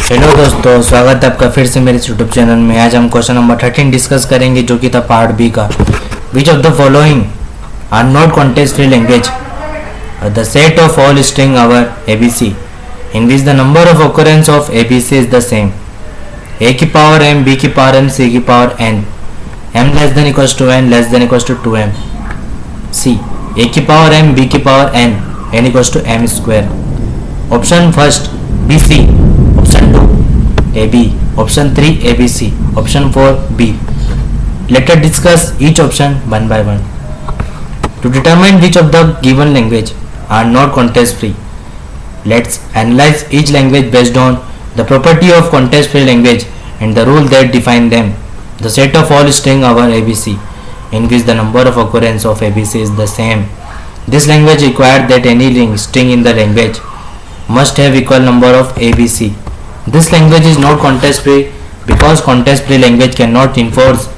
Hello दोस्तों, स्वागत है आपका फिर से मेरे यूट्यूब चैनल में। आज हम क्वेश्चन नंबर 13 डिस्कस करेंगे, जो कि था पार्ट बी का। Which of the following are not context free language? The set of all string over ABC in which the number of occurrence of ABC is the same. A की power M, B की power M, सी की power N, M less than equals to N, less than equals to 2m। C A की power M, B की power N, N equals to M square. Option first B C, option 2 AB, option 3 ABC, option 4 B. Let us discuss each option one by one. To determine which of the given language are not context free, let's analyze each language based on the property of context free language and the rule that define them. The set of all string over ABC in which the number of occurrence of ABC is the same. This language requires that any string in the language must have equal number of ABC. This language is not context free because context free language cannot enforce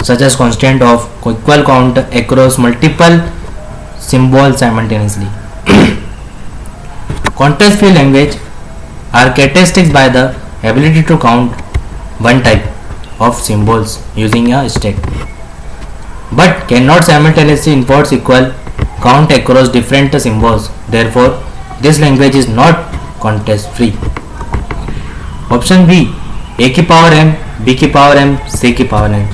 such as constant of equal count across multiple symbols simultaneously. Context free language are characterized by the ability to count one type of symbols using a stack, but cannot simultaneously enforce equal count across different symbols. Therefore, this language is not context free. Option B, a की power M, B की power M, सी की power N,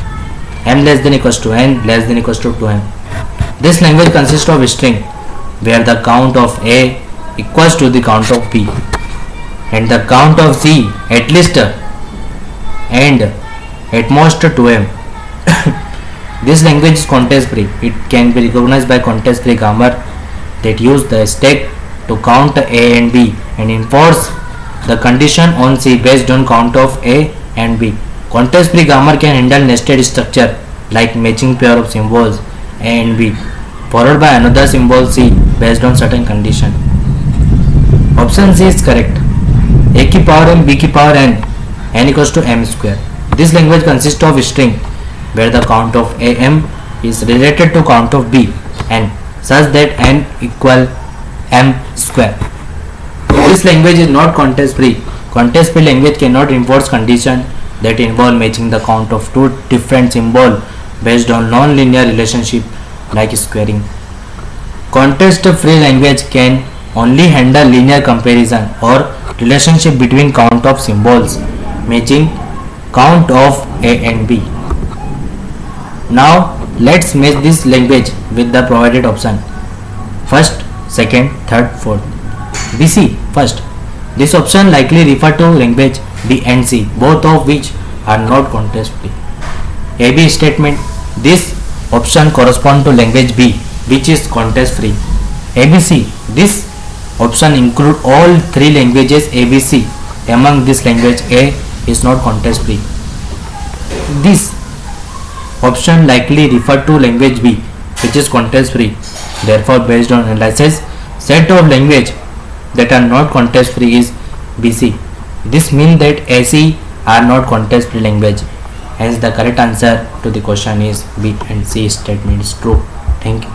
M less than equals to N, less than equals to 2m. This language consist of string where the count of a equals to the count of b and the count of C at least and at most 2m. This language is context free. It can be recognized by context free grammar that use the stack to count A and B and enforce the condition on C based on count of A and B. Context free grammar can handle nested structure like matching pair of symbols A and B followed by another symbol C based on certain condition. Option C is correct. A की power m, B की power n, n equals to m square. This language consists of string where the count of A m is related to count of B n such that n equal m square. This language is not context free. Context free language cannot enforce condition that involve matching the count of two different symbols based on non-linear relationship like squaring. Context free language can only handle linear comparison or relationship between count of symbols matching count of A and B. Now let's match this language with the provided option. First, second, third, fourth. BC first. This option likely refer to language B and C, both of which are not context free. AB statement. This option correspond to language B, which is context free. ABC. This option include all three languages ABC. Among this, language A is not context free. This option likely refer to language B, which is context free. Therefore, based on analysis, set of language that are not context free is BC. This means that AC are not context free language. Hence, the correct answer to the question is B and C statement is true. Thank you.